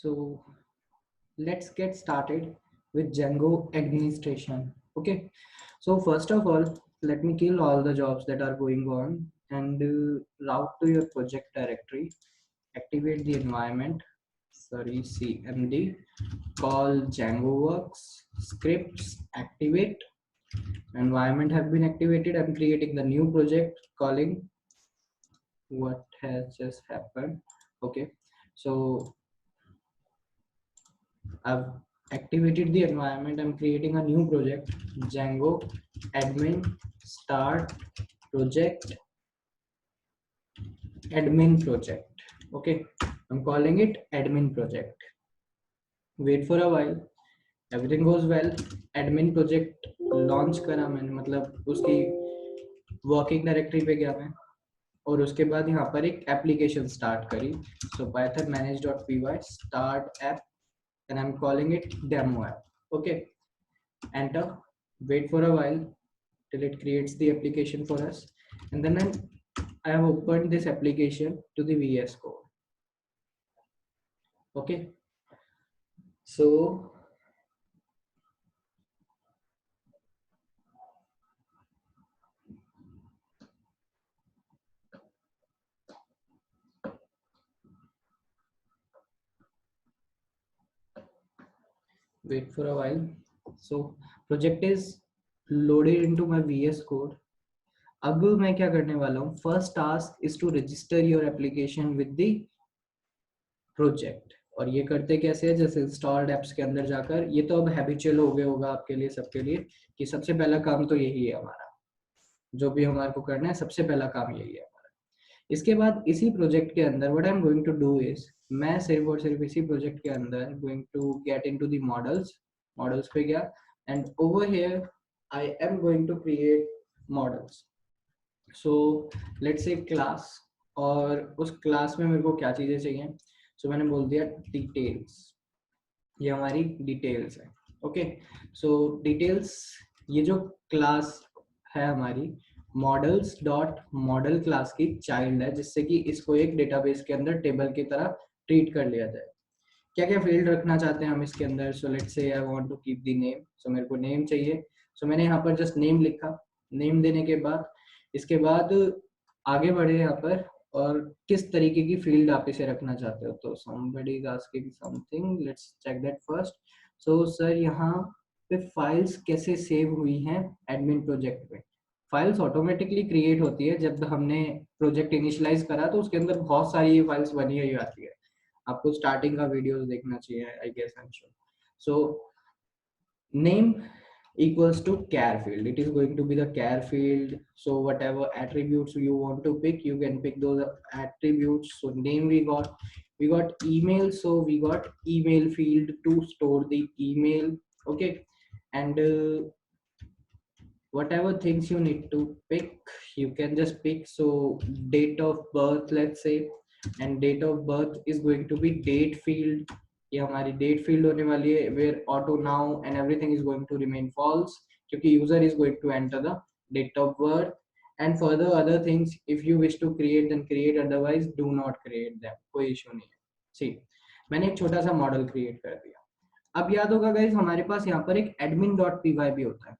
So let's get started with Django administration. Okay. So first of all, let me kill all the jobs that are going on and route to your project directory. Activate the environment. Sorry, CMD. Call Django works. Scripts activate. Environment have been activated. I'm creating the new project calling what has just happened. Okay. So I've activated the environment. I'm creating a new project, Django admin start project admin project. Okay, I'm calling it admin project. Wait for a while. Everything goes well. Admin project launch करा मैंने, मतलब उसकी working directory पे गया मैं और उसके बाद यहाँ पर एक एप्लीकेशन स्टार्ट करी. So python manage.py start app and I'm calling it demo app. Okay, enter, wait for a while till it creates the application for us, and then I have opened this application to the VS Code. Okay, so wait for a while. So project is loaded into my VS Code. अब मैं क्या करने वाला हूँ, first task is to register your application with the project. और ये करते कैसे है, जैसे इंस्टॉल्ड एप्स के अंदर जाकर, ये तो अब हैबिचुअल हो गया होगा आपके लिए, सबके लिए, कि सबसे पहला काम तो यही है हमारा, जो भी हमारे को करना है सबसे पहला काम यही है हमारा. इसके बाद इसी प्रोजेक्ट के अंदर what I am going to do is, मैं सिर्फ और सिर्फ इसी प्रोजेक्ट के अंदर going to get into the models पे गया and over here I am going to create models. So let's say class, और उस क्लास में मेरे को क्या चीजें चाहिए. सो मैंने बोल दिया डिटेल्स, ये हमारी डिटेल्स है. ओके, सो डिटेल्स, ये जो क्लास है हमारी मॉडल्स डॉट मॉडल क्लास की चाइल्ड है, जिससे कि इसको एक डेटाबेस के अंदर टेबल की तरह ट्रीट कर लिया जाए. क्या क्या फील्ड रखना चाहते हैं हम इसके अंदर. So let's say I want to keep the name. So मेरे को नेम चाहिए. सो मैंने यहाँ पर जस्ट नेम लिखा. नेम देने के बाद इसके बाद आगे बढ़े यहाँ पर, और किस तरीके की फील्ड आप इसे रखना चाहते हो. तो somebody is asking something, let's check that first. So sir यहाँ पे फाइल्स कैसे सेव हुई हैं एडमिन प्रोजेक्ट में. फाइल्स ऑटोमेटिकली क्रिएट होती है. जब हमने प्रोजेक्ट इनिशियलाइज करा तो उसके अंदर बहुत सारी फाइल्स बनी हुई आती है. आपको स्टार्टिंग का वीडियोस देखना चाहिए, I guess I am sure. So name equals to char field. It is going to be the char field. So whatever attributes you want to pick, you can pick those attributes. So name we got email, so we got email field to store the email. Okay, and whatever things you need to pick, you can just pick. So date of birth, let's say, and date of birth is going to be date field. ये हमारी date field होने वाली है, where auto now and everything is going to remain false, क्योंकि user is going to enter the date of birth. And further other things if you wish to create then create, otherwise do not create them, कोई issue नहीं है. सी, मैंने एक छोटा सा model create कर दिया. अब याद होगा गाइस, हमारे पास यहाँ पर एक admin.py भी होता है.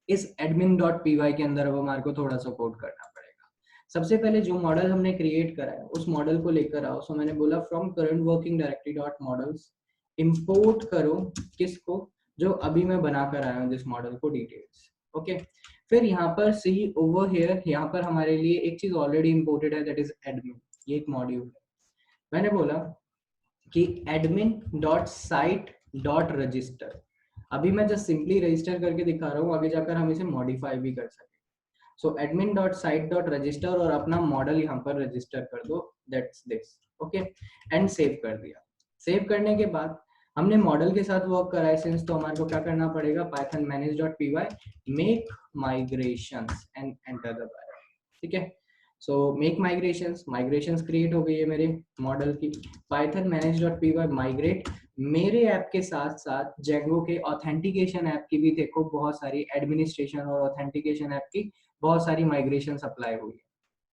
इस admin.py के अंदर अब हमारे को थोड़ा सा कोड करना पड़ेगा. सबसे पहले जो मॉडल हमने क्रिएट करा है उस मॉडल को लेकर आओ. सो मैंने बोला from current working directory dot models import करो किसको, जो अभी मैं बना कर आया हूँ जिस मॉडल को, डिटेल्स. ओके, फिर यहाँ पर सी ओवर हियर, यहाँ पर हमारे लिए एक चीज ऑलरेडी इंपोर्टेड है, दैट इज एडमिन. ये एक मॉड्यूल है. मैंने बोला कि admin dot site dot register. अभी मैं जस्ट सिंपली रजिस्टर करके दिखा रहा हूँ, आगे जाकर हम इसे मॉडिफाई भी कर सकते. So admin dot site dot register, और अपना मॉडल यहाँ पर रजिस्टर कर दो, that's this. Okay, and save कर दिया. सेव करने के बाद हमने मॉडल के साथ वर्क करा है सिंस, तो हमारे को क्या करना पड़ेगा, python manage.py make migrations and enter दबाया. ठीक है, सो मेक माइग्रेशंस क्रिएट हो गई है मेरे मॉडल की. Python manage.py migrate. मेरे ऐप के साथ साथ Django के ऑथेंटिकेशन ऐप की भी देखो बहुत सारी एडमिनिस्ट्रेशन और ऑथेंटिकेशन ऐप की बहुत सारी माइग्रेशन अप्लाई हुई है.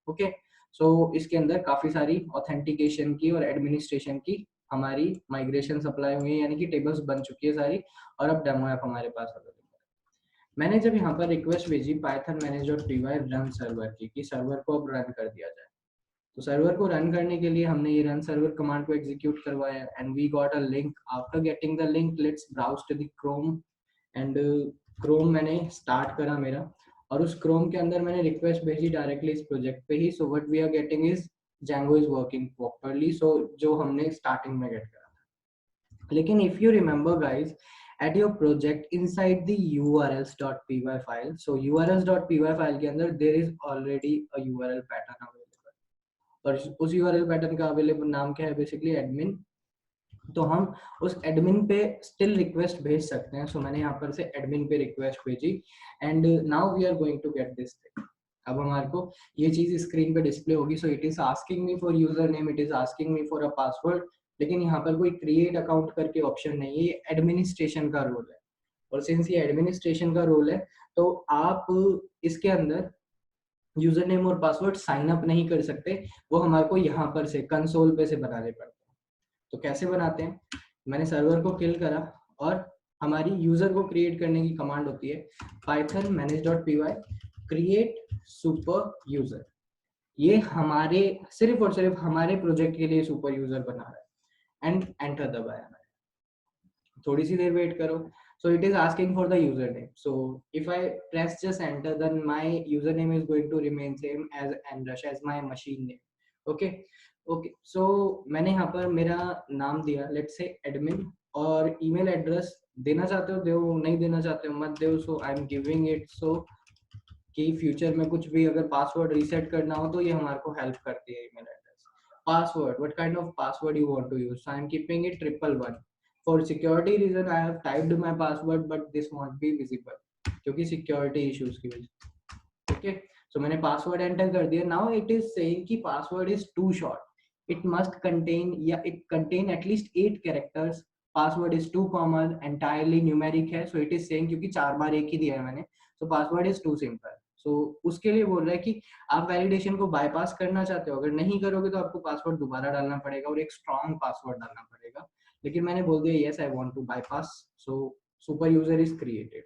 ओके, सो इसके अंदर काफी सारी ऑथेंटिकेशन की और एडमिनिस्ट्रेशन की हमारी माइग्रेशन सप्लाई हुई है, यानी कि टेबल्स बन चुकी है सारी, और अब डेमो ऐप हमारे पास अवेलेबल है। मैंने जब यहाँ पर रिक्वेस्ट भेजी पाइथन manage.py रन सर्वर की, कि सर्वर को अब रन कर दिया जाए, तो सर्वर को रन करने के लिए हमने ये रन सर्वर कमांड को एग्जीक्यूट करवाया, and we got a link. After getting the link, let's browse to the Chrome, and Chrome मैंने स्टार्ट करा मेरा, और उस क्रोम के अंदर मैंने रिक्वेस्ट भेजी डायरेक्टली इस प्रोजेक्ट पे ही। So what we are getting is Django is working properly, so जो हमने स्टार्टिंग में गेट करा था। लेकिन if you remember guys, at your project inside the urls.py file, so urls.py file के अंदर there is already a URL pattern available, और उस URL पैटर्न का अवेलेबल नाम क्या है, बेसिकली एडमिन। तो हम उस एडमिन पे स्टिल रिक्वेस्ट भेज सकते हैं। सो मैंने यहाँ पर से एडमिन पे रिक्वेस्ट भेजी, and now we are going to get this thing. अब हमारे को ये चीज स्क्रीन पे डिस्प्ले होगी। So it is asking me for user name, it is asking me for a password, लेकिन यहाँ पर कोई क्रिएट अकाउंट करके ऑप्शन नहीं है, ये एडमिनिस्ट्रेशन का रोल है। और सिंस ये एडमिनिस्ट्रेशन का रोल है, तो आप इसके अंदर यूजर नेम और पासवर्ड साइन अप नहीं कर सकते, वो हमारे को यहाँ पर से कंसोल पे से बनाने पड़ते हैं। तो कैसे बनाते हैं, मैंने सर्वर को किल करा, और हमारी यूजर को क्रिएट करने की कमांड होती है python manage.py create super user। ये हमारे सिर्फ और सिर्फ हमारे प्रोजेक्ट के लिए सुपर यूजर बना रहा है, एंड एंटर दबाया। थोड़ी सी देर वेट करो। So it is asking for the username. So if I press just enter, then my username is going to remain same as Amrush, as my machine name. Okay, okay. So मैंने यहाँ पर मेरा नाम दिया, let's say admin, और email address देना चाहते हो दो, नहीं देना चाहते हो मत दो। So I'm giving it so कि फ्यूचर में कुछ भी अगर पासवर्ड रीसेट करना हो तो ये हमारे को हेल्प करती है email address. Password, what kind of password you want to use, so I am keeping it 111। For security reason I have typed my password, but this won't be visible, क्योंकि security issues की वजह से। Okay, सो मैंने password enter कर दिया। Now it is saying कि password is too short, it must contain, या it contain at least 8 characters. Password is too common, entirely numeric है। सो इट इज सेइंग, क्योंकि 4 बार एक ही दिया है मैंने, so password is too simple. So उसके लिए बोल रहा है कि आप वैलिडेशन को बाईपास करना चाहते हो, अगर नहीं करोगे तो आपको पासवर्ड दोबारा डालना पड़ेगा और एक स्ट्रॉन्ग पासवर्ड डालना पड़ेगा। लेकिन मैंने बोल दिया yes I want to bypass, so super user is created.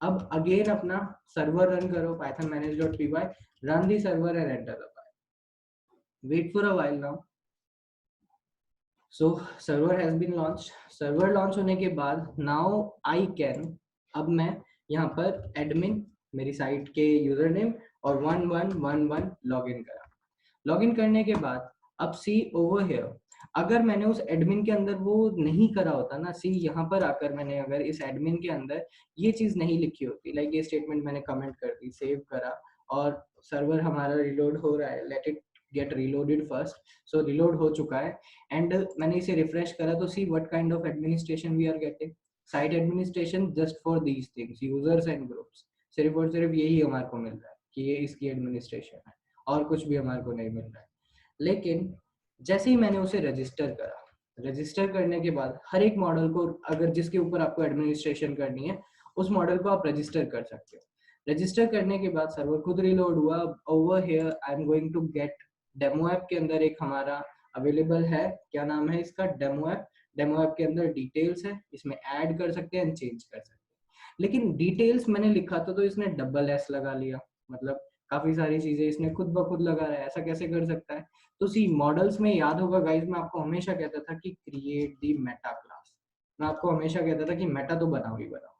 अब अगेन अपना सर्वर रन करो, python manage.py, run the server and enter the file. Wait for a while now. So server has been launched. Server launch होने के बाद now I can, अब मैं यहाँ पर एडमिन, मेरी साइट के यूजर नेम और 1111 लॉगिन करा। लॉगिन करने के बाद अब सी ओवर हियर, अगर मैंने उस एडमिन के अंदर वो नहीं करा होता ना, सी यहाँ पर आकर मैंने अगर इस एडमिन के अंदर ये चीज नहीं लिखी होती, लाइक ये स्टेटमेंट मैंने कमेंट कर दी, सेव करा, और सर्वर हमारा रिलोड हो रहा है, let it get reloaded first. So reload हो चुका है, एंड मैंने इसे रिफ्रेश करा, तो see what kind of administration we are getting, site administration just for these things, users and groups. सिर्फ और सिर्फ यही हमारे को मिल रहा है कि ये इसकी एडमिनिस्ट्रेशन है, और कुछ भी हमारे को नहीं मिल रहा है। लेकिन जैसे ही मैंने उसे रजिस्टर करा, रजिस्टर करने के बाद हर एक मॉडल को, अगर जिसके ऊपर आपको एडमिनिस्ट्रेशन करनी है, उस मॉडल को आप रजिस्टर कर सकते हो। रजिस्टर करने के बाद सर्वर खुद रिलोड हुआ। Over here I am going to get demo app के अंदर एक हमारा अवेलेबल है, क्या नाम है इसका, डेमो ऐप। डेमो ऐप के अंदर डिटेल्स है, इसमें ऐड कर सकते हैं, चेंज कर सकते हैं। लेकिन डिटेल्स मैंने लिखा था तो इसने डबल एस लगा लिया, मतलब काफी सारी चीजें इसने खुद ब खुद लगा रहा है, ऐसा कैसे कर सकता है। तो सी मॉडल्स में याद होगा गाइस, मैं आपको हमेशा कहता था कि क्रिएट दी मेटा क्लास, मैं आपको हमेशा कहता था कि मेटा तो बनाओ ही बनाओ।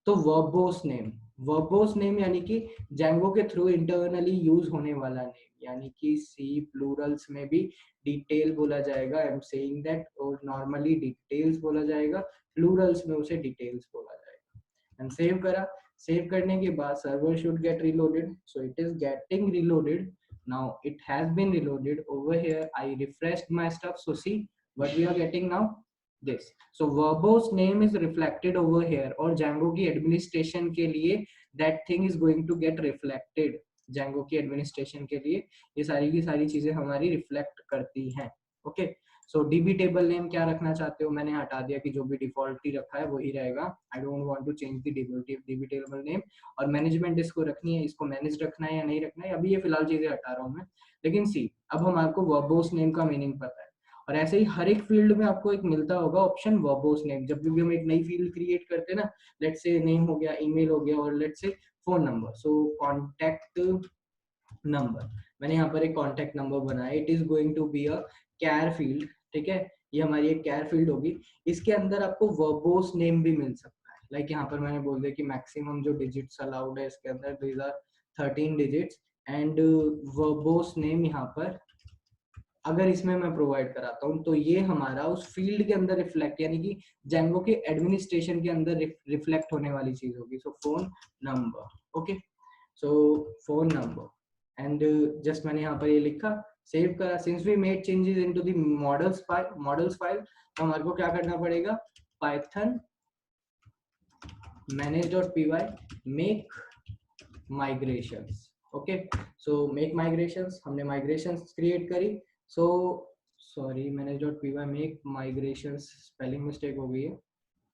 तो वर्बोस नेम, वर्बोस नेम यानी कि Django के थ्रू इंटरनली यूज होने वाला नेम, यानी कि सी प्लूरल्स में भी डिटेल बोला जाएगा, आई एम सेइंग दैट, और नॉर्मली डिटेल्स बोला जाएगा, प्लूरल्स में उसे डिटेल्स बोला जाएगा। एंड सेव करा, सेव करने के बाद server should get reloaded, so it is getting reloaded. now it has been reloaded. Over here I refreshed my stuff, so see what we are getting now, this. So verbose name is reflected over here, और Django की administration के लिए that thing is going to get reflected, Django की administration के लिए ये सारी की सारी चीजें हमारी reflect करती हैं। ओके, सो डीबी टेबल नेम क्या रखना चाहते हो, मैंने हटा दिया कि जो भी डिफॉल्टली रखा है वही रहेगा। I don't want to change the DB table name. और मैनेजमेंट इसको रखनी है, इसको मैनेज रखना है या नहीं रखना है, अभी ये फिलहाल चीजें हटा रहा हूँ मैं। लेकिन सी, अब हमारे को वर्बोस नेम का मीनिंग पता है, और ऐसे ही हर एक फील्ड में आपको एक मिलता होगा ऑप्शन वर्बोस नेम। जब भी हम एक नई फील्ड क्रिएट करते हैं ना, लेट्स से नेम हो गया, ईमेल हो गया और let's say phone number, so contact number, मैंने यहाँ पर एक कॉन्टैक्ट नंबर बनाया, it is going to be a char field, ठीक है, ये हमारी एक कैर फील्ड होगी। इसके अंदर आपको वर्बोस नेम भी मिल सकता है, लाइक यहाँ पर मैंने बोल दिया कि मैक्सिमम जो डिजिट्स अलाउड है इसके अंदर these are 13 digits and verbose name यहाँ पर अगर इसमें मैं प्रोवाइड कराता हूँ तो ये हमारा उस फील्ड के अंदर रिफ्लेक्ट, यानी कि जेंगो के एडमिनिस्ट्रेशन के अंदर रिफ्लेक्ट होने वाली चीज होगी। So phone number, okay, so phone number and just मैंने यहाँ पर ये लिखा, सेव करा। Since we made changes into the models file, तो हमारे को क्या करना पड़ेगा, python manage.py make migrations, okay, so make migrations, हमने माइग्रेशंस क्रिएट करी। So sorry, manage.py make migrations, spelling mistake हो गई है,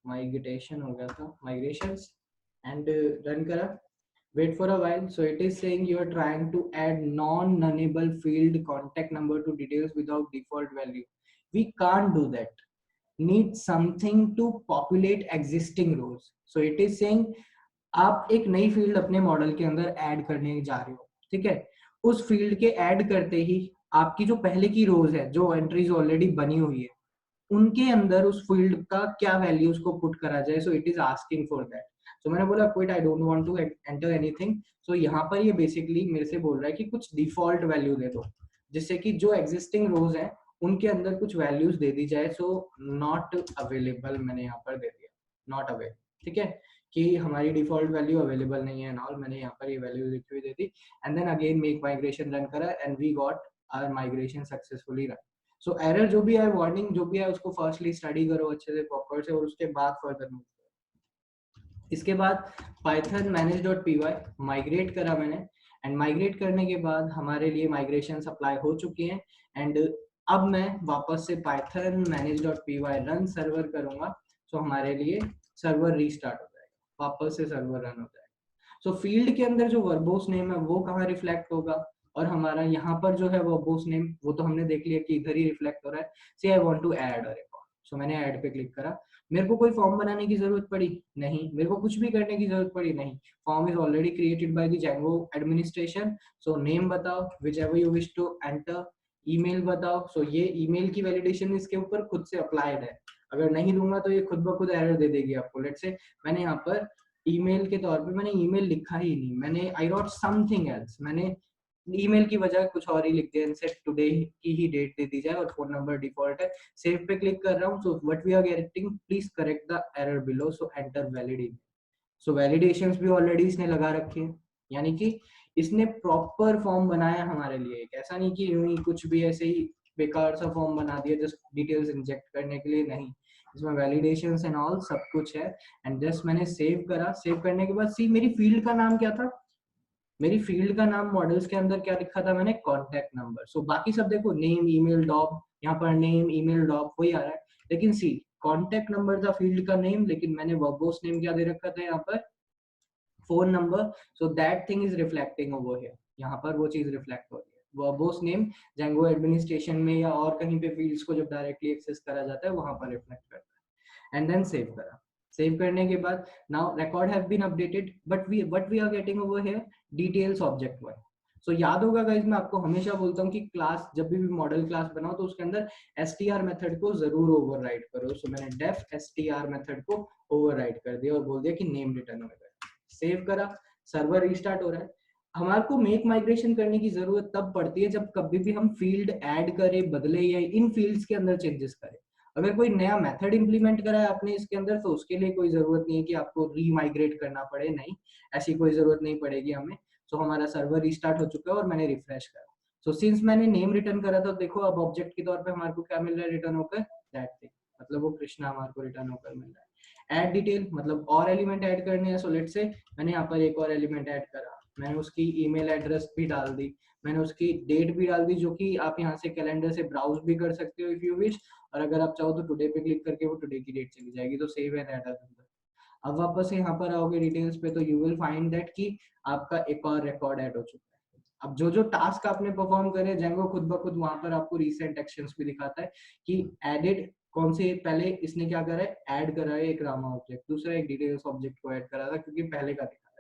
माइग्रेशन हो गया था, माइग्रेशंस, एंड रन करा। Wait for a while. So it is saying you are trying to add non-nullable field contact number to details without default value. We can't do that. Need something to populate existing rows. So it is saying आप एक नई field अपने model के अंदर add करने जा रहे हो, ठीक है, उस फील्ड के ऐड करते ही आपकी जो पहले की रोज है, जो एंट्रीज ऑलरेडी बनी हुई है, उनके अंदर उस फील्ड का क्या वैल्यूज को पुट करा जाए। So it is asking for that. So मैंने बोला quit, I don't want to enter anything. So यहाँ पर ये बेसिकली मेरे से बोल रहा है कि कुछ डिफॉल्ट वैल्यू दे दो, जिससे कि जो एग्जिस्टिंग रोज हैं उनके अंदर कुछ वैल्यूज दे दी जाए। सो नॉट अवेलेबल मैंने यहाँ पर दे दिया, नॉट अवेलेबल, ठीक है, कि हमारी डिफॉल्ट वैल्यू अवेलेबल नहीं है नॉल, मैंने यहाँ पर ये वैल्यू लिखी हुई दे दी। And then again make migration run करा and we got our migration successfully run. So error जो भी है, वार्निंग जो भी है, उसको फर्स्टली स्टडी करो अच्छे से प्रॉपर से और उसके बाद फर्दर मूव करो। इसके बाद पाइथन manage.py माइग्रेट करा मैंने, एंड माइग्रेट करने के बाद हमारे लिए माइग्रेशन अप्लाई हो चुकी हैं। एंड अब मैं वापस से पाइथन manage.py रन सर्वर करूंगा, सो हमारे लिए सर्वर रीस्टार्ट हो जाएगा, वापस से सर्वर रन हो जाएगा। सो फील्ड के अंदर जो वर्बोस नेम है वो कहाँ रिफ्लेक्ट होगा, और हमारा यहाँ पर जो है वर्बोस नेम वो तो हमने देख लिया कि इधर ही रिफ्लेक्ट हो रहा है। Say I want to add a record, so मैंने ऐड पे क्लिक करा। मेरे को कोई फॉर्म बनाने की जरूरत पड़ी नहीं, मेरे को कुछ भी करने की जरूरत पड़ी नहीं, form is already created by the Django administration. So name बताओ whichever you wish to enter, email बताओ, सो ये ईमेल की वैलिडेशन इसके ऊपर खुद से अप्लाइड है, अगर नहीं दूंगा तो ये खुद ब खुद एरर दे देगी आपको। लेट्स से मैंने यहाँ पर ईमेल के तौर पे मैंने ईमेल लिखा ही नहीं, मैंने आई रॉट समथिंग एल्स, मैंने ईमेल की वजह कुछ और ही लिख दिया, इनसे टुडे की ही डेट दे दी जाए और फोन नंबर डिफॉल्ट है। सेव पे क्लिक कर रहा हूँ। So what we are getting, please correct the error below, so enter valid email. So validations भी ऑलरेडी इसने लगा रखे हैं, यानी कि इसने प्रॉपर फॉर्म बनाया हमारे लिए, ऐसा नहीं कि यूं ही कुछ भी ऐसे ही बेकार सा फॉर्म बना दिया जस्ट डिटेल्स इंजेक्ट करने के लिए, नहीं, इसमें वैलिडेशंस एंड ऑल सब कुछ है। एंड जस्ट मैंने सेव करा, सेव करने के बाद सी मेरी फील्ड का नाम क्या था, मेरी फील्ड का नाम मॉडल्स के अंदर क्या लिखा था मैंने, कॉन्टैक्ट नंबर। सो बाकी सब देखो नेम ईमेल डॉब, यहाँ पर नेम ईमेल डॉब वही आ रहा है, लेकिन सी कॉन्टैक्ट नंबर था फील्ड का नेम, लेकिन मैंने वर्बोस नेम क्या दे रखा था यहाँ पर, phone number. So that thing is reflecting over here, यहाँ पर वो चीज रिफ्लेक्ट हो रही है। वर्बोस नेम जेंगो एडमिनिस्ट्रेशन में या और कहीं पे फील्ड्स को जब डायरेक्टली एक्सेस करा जाता है वहां पर रिफ्लेक्ट करता है। एंड देन सेव करा, सेव करने के बाद now record have been updated, but we what we are getting over here, details object one. So याद होगा गाइस, मैं आपको हमेशा बोलता हूँ कि क्लास जब भी मॉडल क्लास बनाओ तो उसके अंदर str मेथड को जरूर ओवरराइड करो। सो मैंने डेफ str मेथड को ओवरराइड कर दिया और बोल दिया कि नेम रिटर्न हो गया। सेव करा, सर्वर रीस्टार्ट हो रहा है। हमारे को मेक माइग्रेशन करने की जरूरत तब पड़ती है जब कभी भी हम फील्ड ऐड करें, बदले या इन फील्ड्स के अंदर चेंजेस करें। अगर कोई नया मेथड इंप्लीमेंट करा है आपने इसके अंदर तो उसके लिए कोई जरूरत नहीं है कि आपको रीमाइग्रेट करना पड़े, नहीं, ऐसी कोई जरूरत नहीं पड़ेगी हमें। सो हमारा सर्वर रीस्टार्ट हो चुका है और मैंने रिफ्रेश करा। सो सिंस मैंने नेम रिटर्न करा तो देखो अब ऑब्जेक्ट के तौर पे हमारे को क्या मिल रहा है रिटर्न होकर, दैट थिंग, मतलब वो कृष्णा हमारे को रिटर्न होकर मिल रहा है। ऐड डिटेल मतलब और एलिमेंट ऐड करने हैं। सो लेट्स से मैंने यहाँ पर एक और एलिमेंट ऐड करा, मैंने उसकी ईमेल एड्रेस भी डाल दी, मैंने उसकी डेट भी डाल दी, जो कि आप यहाँ से कैलेंडर से ब्राउज भी कर सकते हो इफ यू विश, और अगर आप चाहो तो टुडे पे क्लिक करके वो टुडे की डेट चली जाएगी। तो सेव एंड ऐड अंदर। अब वापस से यहाँ पर आओगे डिटेल्स पे तो यू विल फाइंड दैट कि आपका एक और रिकॉर्ड ऐड हो चुका है। अब जो जो टास्क आपने परफॉर्म करे जेंगो खुद ब खुद वहां पर आपको रिसेंट एक्शंस भी दिखाता है कि एडेड कौन से, पहले इसने क्या करा है, ऐड करा है एक रामा ऑब्जेक्ट, दूसरा एक डिटेल्स ऑब्जेक्ट को ऐड करा था क्योंकि पहले का दिखा है।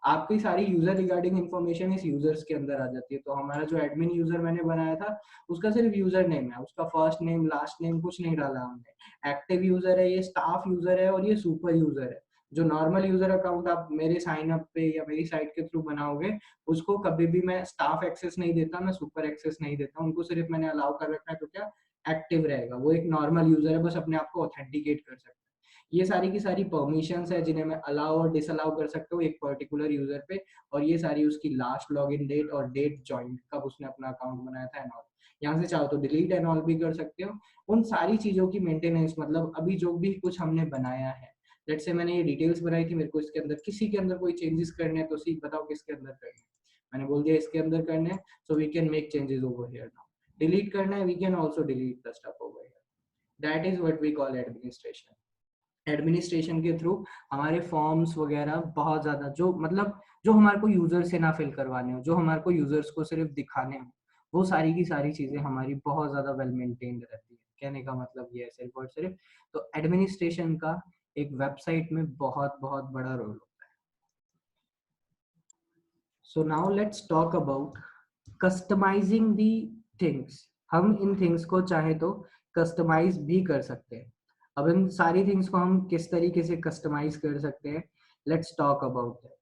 आपकी सारी यूजर रिगार्डिंग इन्फॉर्मेशन इस यूजर्स के अंदर आ जाती है। तो हमारा जो एडमिन यूजर मैंने बनाया था उसका सिर्फ यूजर नेम है, उसका फर्स्ट नेम लास्ट नेम कुछ नहीं डाला हमने। एक्टिव यूजर है, ये स्टाफ यूजर है और ये सुपर यूजर है। जो नॉर्मल यूजर अकाउंट आप मेरे साइन अप पे या मेरी साइट के थ्रू बनाओगे उसको कभी भी मैं स्टाफ एक्सेस नहीं देता, मैं सुपर एक्सेस नहीं देता, उनको सिर्फ मैंने अलाउ कर रखा है तो क्या एक्टिव रहेगा, वो एक नॉर्मल यूजर है, बस अपने आप को ऑथेंटिकेट कर सकता है। ये सारी की सारी परमिशंस है जिन्हें मैं अलाउ और डिसअलाउ कर सकता हूँ एक पर्टिकुलर यूजर पे, और ये सारी उसकी लास्ट लॉगिन डेट और डेट ज्वाइन कब उसने अपना अकाउंट बनाया था एंड ऑल। यहाँ से चाहो तो डिलीट एंड ऑल भी कर सकते हो। उन सारी चीजों की मेंटेनेंस, मतलब अभी जो भी कुछ हमने बनाया है, लेट्स से मैंने ये डिटेल्स बनाई थी, मेरे को इसके अंदर किसी के अंदर कोई चेंजेस करने हैं तो सी बताओ किसके अंदर करने हैं, मैंने बोल दिया इसके अंदर करने हैं, so we can make changes over here now. Delete करना है, we can also delete the stuff over here. That is what we call administration. Administration के थ्रू हमारे फॉर्म्स वगैरह बहुत ज्यादा, जो मतलब जो हमारे को यूजर से ना फिल करवाने हो, जो हमारे को यूजर्स को सिर्फ दिखाने हो, वो सारी की सारी चीजें हमारी बहुत ज्यादा वेल मेंटेन्ड रहती है। कहने का मतलब ये है सिर्फ और सिर्फ, तो एडमिनिस्ट्रेशन का एक वेबसाइट में बहुत बहुत बड़ा रोल होता है। So now let's talk about customising the things. हम इन थिंग्स को चाहे तो कस्टमाइज भी कर सकते हैं। अब इन सारी थिंग्स को हम किस तरीके से कस्टमाइज कर सकते हैं, लेट्स टॉक अबाउट दैट।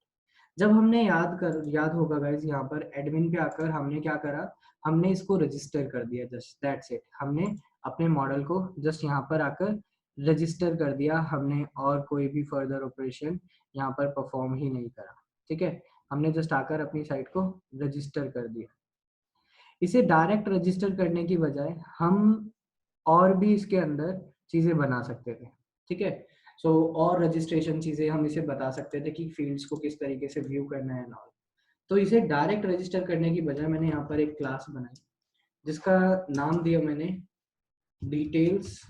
जब हमने याद होगा गाइस, यहाँ पर एडमिन पे आकर हमने क्या करा, हमने इसको रजिस्टर कर दिया, जस्ट दैट्स इट। हमने अपने मॉडल को जस्ट यहाँ पर आकर रजिस्टर कर दिया, हमने और कोई भी फर्दर ऑपरेशन यहाँ पर परफॉर्म ही नहीं करा। ठीक है, हमने जस्ट आकर अपनी साइट को रजिस्टर कर दिया। इसे डायरेक्ट रजिस्टर करने की बजाय हम और भी इसके अंदर चीजें बना सकते थे। ठीक है, सो और रजिस्ट्रेशन चीजें हम इसे बता सकते थे कि फील्ड्स को किस तरीके से व्यू करना है ना। तो इसे डायरेक्ट रजिस्टर करने की बजाय मैंने यहाँ पर एक क्लास बनाई जिसका नाम दिया मैंने डिटेल्स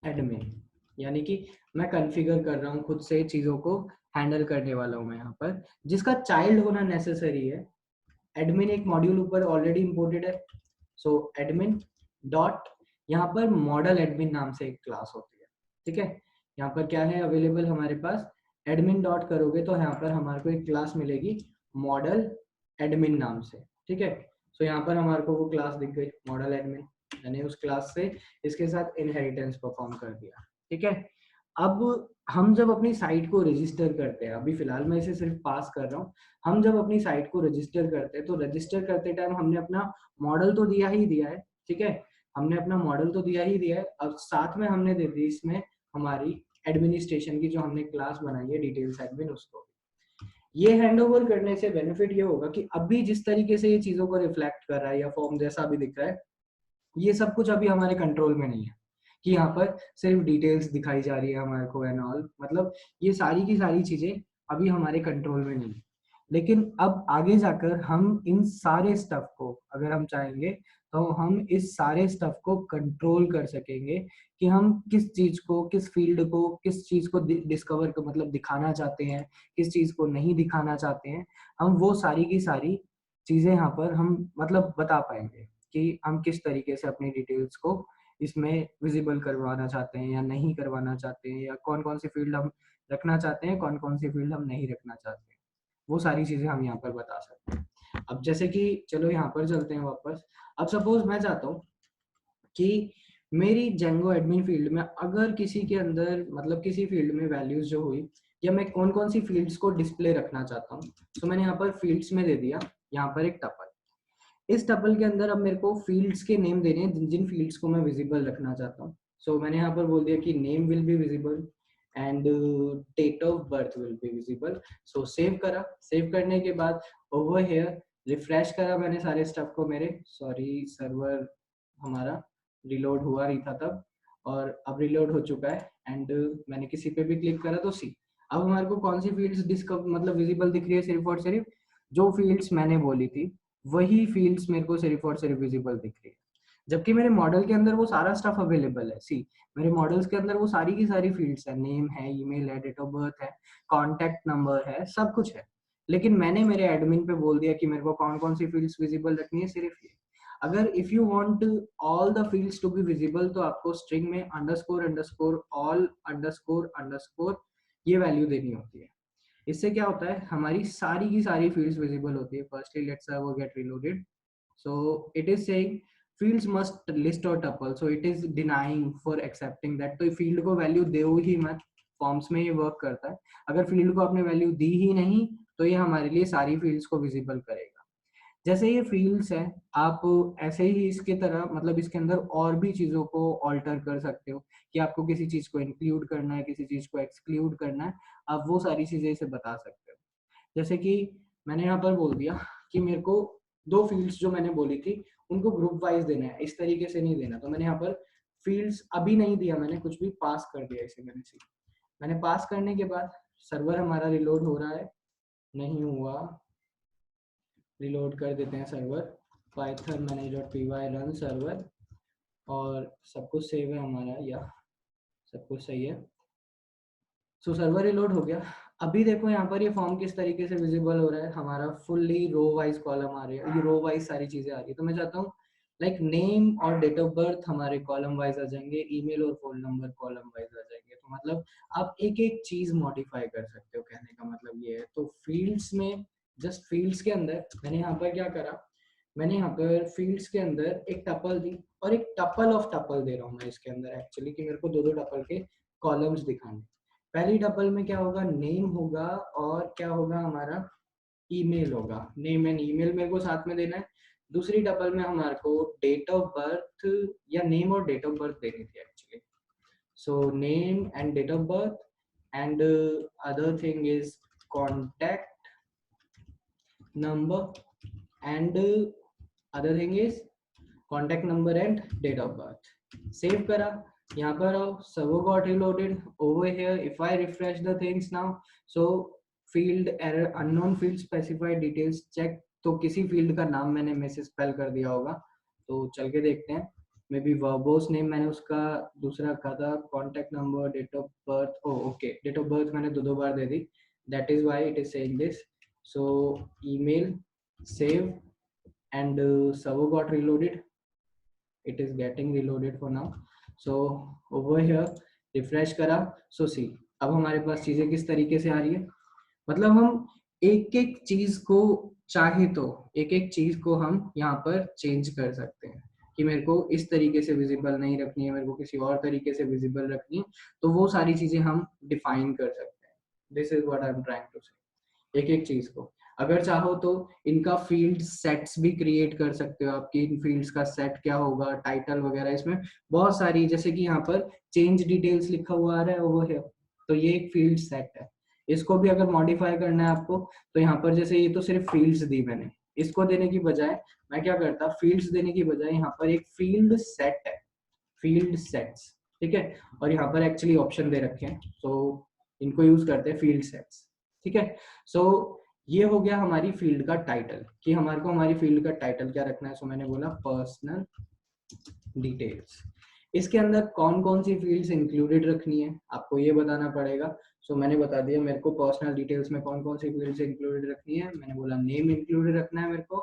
एडमिन, यानी कि मैं कॉन्फ़िगर कर रहा हूँ खुद से चीजों को हैंडल करने वाला हूँ मैं यहाँ पर, जिसका चाइल्ड होना नेसेसरी है। एडमिन एक मॉड्यूल ऊपर ऑलरेडी इंपोर्टेड है, सो एडमिन डॉट यहाँ पर मॉडल एडमिन नाम से एक क्लास होती है। ठीक है, यहाँ पर क्या है अवेलेबल हमारे पास, एडमिन डॉट करोगे तो यहाँ पर हमारे को एक क्लास मिलेगी मॉडल एडमिन नाम से। ठीक है, सो यहाँ पर हमारे को वो क्लास दिख गई मॉडल एडमिन, मैंने उस क्लास से इसके साथ इनहेरिटेंस परफॉर्म कर दिया। ठीक है, अब हम जब अपनी साइट को रजिस्टर करते हैं, अभी फिलहाल मैं इसे सिर्फ पास कर रहा हूँ, हम जब अपनी साइट को रजिस्टर करते हैं तो रजिस्टर करते टाइम हमने अपना मॉडल तो दिया ही दिया है। ठीक है, हमने अपना मॉडल तो दिया ही दिया है, अब साथ में हमने दे दी इसमें हमारी एडमिनिस्ट्रेशन की जो हमने क्लास बनाई है डिटेल्स एडमिन, उसको। ये हैंडओवर करने से बेनिफिट ये होगा कि अभी जिस तरीके से ये चीजों को रिफ्लेक्ट कर रहा है या फॉर्म जैसा भी दिख रहा है, ये सब कुछ अभी हमारे कंट्रोल में नहीं है कि यहाँ पर सिर्फ डिटेल्स दिखाई जा रही है हमारे को एंड ऑल, मतलब ये सारी की सारी चीजें अभी हमारे कंट्रोल में नहीं है। लेकिन अब आगे जाकर हम इन सारे स्टफ को अगर हम चाहेंगे तो हम इस सारे स्टफ को कंट्रोल कर सकेंगे कि हम किस चीज को, किस फील्ड को, किस चीज को डिस्कवर को मतलब दिखाना चाहते हैं, किस चीज को नहीं दिखाना चाहते हैं। हम वो सारी की सारी चीजें यहाँ पर हम मतलब बता पाएंगे कि हम किस तरीके से अपनी डिटेल्स को इसमें विजिबल करवाना चाहते हैं या नहीं करवाना चाहते हैं, या कौन कौन सी फील्ड हम रखना चाहते हैं, कौन कौन सी फील्ड हम नहीं रखना चाहते हैं। वो सारी चीजें हम यहाँ पर बता सकते हैं। अब जैसे कि चलो यहाँ पर चलते हैं वापस। अब सपोज मैं चाहता हूँ कि मेरी जेंगो एडमिन फील्ड में अगर किसी के अंदर मतलब किसी फील्ड में वैल्यूज जो हुई, या मैं कौन कौन सी फील्ड्स को डिस्प्ले रखना चाहता हूँ, तो मैंने यहाँ पर फील्ड्स में दे दिया यहाँ पर एक टपल। इस टपल के अंदर अब मेरे को फील्ड्स के नेम देने हैं जिन जिन फील्ड्स को मैं विजिबल रखना चाहता हूँ। सो मैंने यहाँ पर बोल दिया कि name will be visible and date of birth will be visible. So save करा, सेव करने के बाद ओवर हेयर रिफ्रेश करा मैंने सारे स्टफ को, मेरे सॉरी सर्वर हमारा रिलोड हुआ नहीं था तब, और अब रिलोड हो चुका है एंड मैंने किसी पे भी क्लिक करा तो सी अब हमारे को कौन सी फील्ड्स डिस्कवर मतलब विजिबल दिख रही है, सिर्फ और सिर्फ जो फील्ड्स मैंने बोली थी वही फील्ड्स मेरे को सिर्फ और सिर्फ विजिबल दिख रही है। जबकि मेरे मॉडल के अंदर वो सारा स्टफ अवेलेबल है। सी मेरे मॉडल्स के अंदर वो सारी की सारी फील्ड्स है, नेम है, ईमेल है, डेट ऑफ बर्थ है, कॉन्टेक्ट नंबर है, सब कुछ है। लेकिन मैंने मेरे एडमिन पे बोल दिया कि मेरे को कौन कौन सी फील्ड्स विजिबल रखनी है, सिर्फ ये। अगर if you want all the fields to be visible तो आपको स्ट्रिंग में underscore underscore all underscore underscore ये वैल्यू देनी होती है। इससे क्या होता है, हमारी सारी की सारी फील्ड्स विजिबल होती है। Firstly let's server get reloaded, so it is saying fields must list or tuple, so it is denying for accepting that। तो फील्ड को वैल्यू दो ही मत, फॉर्म्स में ये वर्क करता है। अगर फील्ड को आपने वैल्यू दी ही नहीं तो ये हमारे लिए सारी फील्ड्स को विजिबल करेगा। जैसे ये फील्ड्स है, आप ऐसे ही इसके तरह मतलब इसके अंदर और भी चीजों को ऑल्टर कर सकते हो कि आपको किसी चीज को इंक्लूड करना है, किसी चीज को एक्सक्लूड करना है, आप वो सारी चीजें इसे बता सकते हो। जैसे कि मैंने यहाँ पर बोल दिया कि मेरे को दो फील्ड्स जो मैंने बोली थी उनको ग्रुप वाइज देना है, इस तरीके से नहीं देना। तो मैंने यहाँ पर फील्ड्स अभी नहीं दिया, मैंने कुछ भी पास कर दिया इसे। मैंने पास करने के बाद सर्वर हमारा रिलोड हो रहा है, नहीं हुआ, रिलोड कर देते हैं server. python manage.py run server, और सब कुछ सेव है हमारा, या सब कुछ सही है। सो सर्वर रिलोड हो गया। अभी देखो यहाँ पर ये फॉर्म किस तरीके से विजिबल हो रहा है, हमारा फुल्ली रो वाइज कॉलम आ रही है, ये रो वाइज सारी चीजें आ रही है। तो मैं चाहता हूँ लाइक नेम और डेट ऑफ बर्थ हमारे कॉलम वाइज आ जाएंगे, ईमेल और फोन नंबर कॉलम वाइज आ जाएंगे। तो मतलब आप एक एक चीज मॉडिफाई कर सकते हो, कहने का मतलब ये है। तो फील्ड्स में, जस्ट फील्ड्स के अंदर मैंने यहाँ पर क्या करा, मैंने यहाँ पर फील्ड्स के अंदर एक टपल दी और एक टपल ऑफ टपल दे रहा हूँ मैं इसके अंदर एक्चुअली, कि मेरे को दो दो टपल के कॉलम्स दिखाने। पहली टपल में क्या होगा, नेम होगा, और क्या होगा हमारा, ईमेल होगा। नेम एंड ईमेल मेरे को साथ में देना है। दूसरी टपल में हमारे को डेट ऑफ बर्थ, या नेम और डेट ऑफ बर्थ देनी थी actually. So name and date of birth, and other thing is contact number, and other thing is contact number and date of birth. Save करा, यहाँ पर आओ, server got reloaded over here। if I refresh the things now, so field error unknown field specified details check। तो किसी field का नाम मैंने miss spell कर दिया होगा, तो चल के देखते हैं। मे बी वर्बोस नेम मैंने उसका दूसरा रखा था, contact number, date of birth, oh okay, date of birth मैंने दो बार दे दी, that is why it is saying this. So email, save, and server got reloaded, it is getting reloaded for now। so over here refresh करा, so see अब हमारे पास चीजें किस तरीके से आ रही है। मतलब हम एक एक चीज को चाहे तो एक एक चीज को हम यहाँ पर चेंज कर सकते हैं कि मेरे को इस तरीके से विजिबल नहीं रखनी है, मेरे को किसी और तरीके से विजिबल रखनी है, तो वो सारी चीजें हम डिफाइन कर सकते हैं। This is what I am trying to say. एक एक चीज को अगर चाहो तो इनका फील्ड सेट्स भी क्रिएट कर सकते हो, आपकी इन फील्ड्स का सेट क्या होगा, टाइटल वगैरह, इसमें बहुत सारी, जैसे कि यहाँ पर चेंज डिटेल्स लिखा हुआ आ रहा है ओवर हियर, तो ये एक फील्ड सेट है। इसको भी अगर मॉडिफाई करना है आपको, तो यहाँ पर जैसे ये तो सिर्फ फील्ड्स दी मैंने, इसको देने की बजाय मैं क्या करता, फील्ड्स देने की बजाय यहाँ पर एक फील्ड सेट है, फील्ड सेट्स, ठीक है। और यहाँ पर एक्चुअली ऑप्शन दे रखे हैं, तो इनको यूज करते हैं फील्ड सेट्स, ठीक है। सो ये हो गया हमारी फील्ड का टाइटल, कि हमारे को हमारी फील्ड का टाइटल क्या रखना है। सो मैंने बोला पर्सनल डिटेल्स। इसके अंदर कौन कौन सी फील्ड्स इंक्लूडेड रखनी है आपको ये बताना पड़ेगा। सो मैंने बता दिया मेरे को पर्सनल डिटेल्स में कौन कौन सी फील्ड्स इंक्लूडेड रखनी है। मैंने बोला नेम इंक्लूडेड रखना है मेरे को,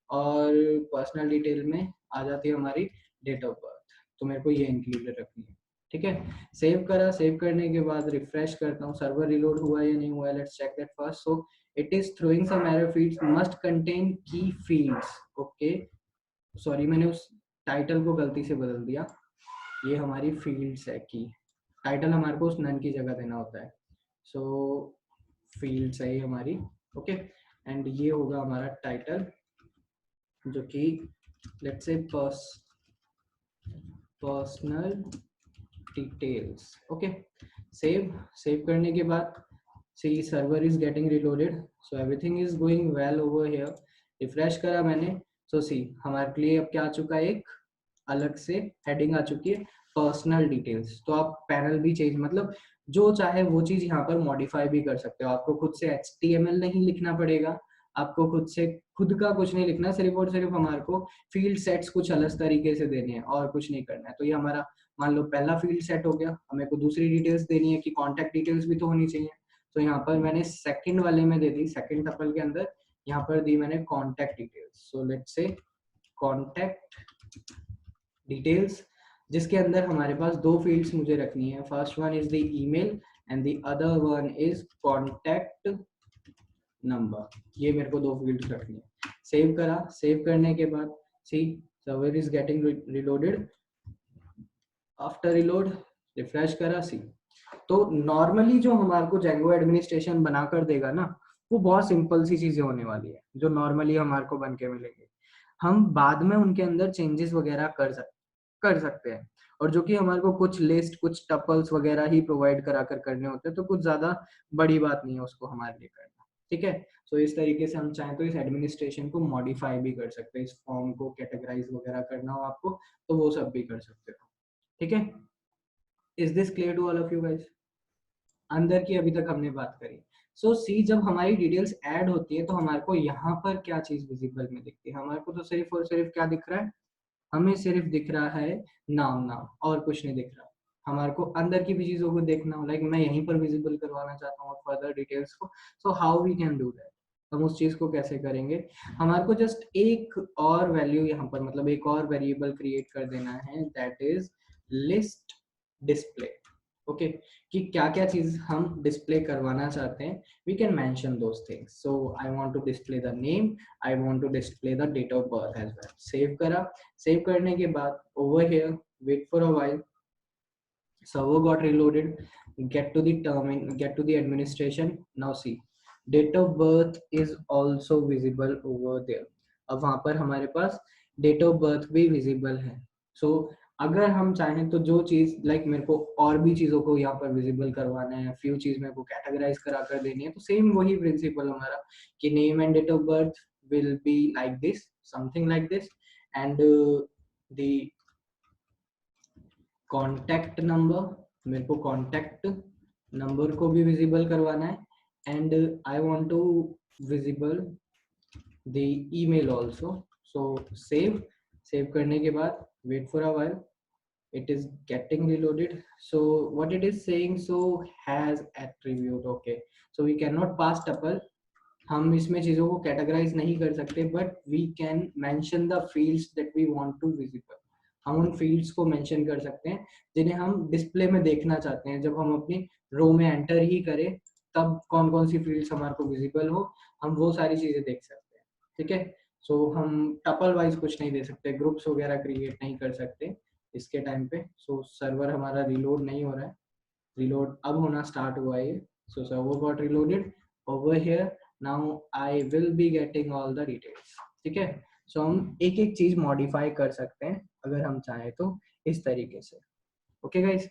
और पर्सनल डिटेल में आ जाती है हमारी डेट ऑफ बर्थ, तो मेरे को ये इंक्लूडेड रखनी है, ठीक है। सेव करा, सेव करने के बाद रिफ्रेश करता हूँ, सर्वर रिलोड हुआ या नहीं हुआ, let's check that first. So it is throwing some error, fields must contain key fields, okay. Sorry मैंने उस टाइटल को गलती से बदल दिया, ये हमारी फील्ड्स है की, टाइटल हमारे को उस नन की जगह देना होता है। सो फील्ड्स है ये हमारी, ओके। एंड ये होगा हमारा टाइटल, जो कि let's say personal details, okay. Save करने के बाद see server is getting reloaded, so everything is going well over here। Refresh करा मैंने, so see हमारे लिए अब क्या आ चुका है, एक अलग से हेडिंग आ चुकी है पर्सनल डिटेल्स। तो आप पैनल भी चेंज, मतलब जो चाहे वो चीज यहाँ पर मॉडिफाई भी कर सकते हो। आपको खुद से HTML नहीं लिखना पड़ेगा, आपको खुद का कुछ नहीं लिखना, सिर्फ और सिर्फ हमारे को फील्ड सेट्स कुछ अलग तरीके से देने हैं और कुछ नहीं करना है। तो ये हमारा मान लो पहला फील्ड सेट हो गया। हमें को दूसरी डिटेल्स देनी है कि कॉन्टैक्ट डिटेल्स भी तो होनी चाहिए, तो यहाँ पर मैंने सेकंड वाले में दे दी, सेकंड टपल के अंदर यहाँ पर दी मैंने कॉन्टैक्ट डिटेल्स। सो लेट्स से कॉन्टैक्ट डिटेल्स, जिसके अंदर हमारे पास दो फील्ड्स मुझे रखनी है। First one is the email and the other one is contact number. ये मेरे को दो फील्ड्स रखनी है। सेव करा, सेव करने के बाद see server is getting reloaded, after reload refresh करा, सी। तो नॉर्मली जो हमारे को जेंगो एडमिनिस्ट्रेशन बनाकर देगा ना, वो बहुत सिंपल सी चीजें होने वाली है जो नॉर्मली हमारे को बन के मिलेंगे। हम बाद में उनके अंदर चेंजेस वगैरह कर सकते हैं, और जो कि हमारे को कुछ लिस्ट कुछ टपल्स वगैरह ही प्रोवाइड करा कर करने होते हैं, तो कुछ ज्यादा बड़ी बात नहीं है उसको हमारे लिए करना। ठीक है, सो इस तरीके से हम चाहें तो इस एडमिनिस्ट्रेशन को मॉडिफाई भी कर सकते हैं। इस फॉर्म को कैटेगराइज वगैरह करना हो आपको तो वो सब भी कर सकते हो। ठीक है, is this clear to all of you guys? अंदर की अभी तक हमने बात करी। सो सी, जब हमारी डिटेल्स ऐड होती है तो हमारे को यहाँ पर क्या चीज विजिबल में दिखती है? हमारे को तो सिर्फ और सिर्फ क्या दिख रहा है? हमें सिर्फ दिख रहा है नाम, नाम और कुछ नहीं दिख रहा। हमारे को अंदर की भी चीजों को देखना हो, लाइक मैं यहीं पर विजिबल करवाना चाहता हूँ फर्दर डिटेल्स को, so how we can do that? हम उस चीज को कैसे करेंगे? हमारे को जस्ट एक और वैल्यू यहाँ पर, मतलब एक और वेरिएबल क्रिएट कर देना है, that is list display. Okay, कि क्या क्या चीज हम डिस्प्ले करवाना चाहते हैं, we can mention those things. So I want to display the name, I want to display the date of birth as well. Save करा, सेव करने के बाद over here wait for a while, server got reloaded, get to the get to the administration. Now see, date of birth is also visible over there. अब वहां पर हमारे पास date of birth भी visible है। सो अगर हम चाहें तो जो चीज लाइक मेरे को और भी चीजों को यहाँ पर विजिबल करवाना है, फ्यू चीज मेरे को कैटेगराइज करा कर देनी है, तो सेम वही प्रिंसिपल हमारा कि name and date of birth will be like this, something like this, and the contact number, मेरे को कॉन्टैक्ट नंबर को भी विजिबल करवाना है, and I want to visible the email also. So save, save करने के बाद wait for a while, it is getting reloaded. So what it is saying, so has attribute, okay, so we cannot pass tuple, हम इसमें चीजों को categorise नहीं कर सकते, but we can mention the fields that we want to visible. हम उन fields को मेंशन कर सकते हैं जिन्हें हम डिस्प्ले में देखना चाहते हैं। जब हम अपनी रो में एंटर ही करें तब कौन कौन सी फील्ड्स हमारे को विजिबल हो, हम वो सारी चीजें देख सकते हैं। ठीक है, सो हम टपल वाइज कुछ नहीं दे सकते, ग्रुप्स वगैरह क्रिएट नहीं कर सकते इसके टाइम पे। सो सर्वर हमारा रिलोड नहीं हो रहा है, रिलोड अब होना स्टार्ट हुआ है। So server got reloaded over here, now I will be getting all the details. ठीक है, सो हम एक एक चीज मॉडिफाई कर सकते हैं अगर हम चाहें तो इस तरीके से। Okay guys,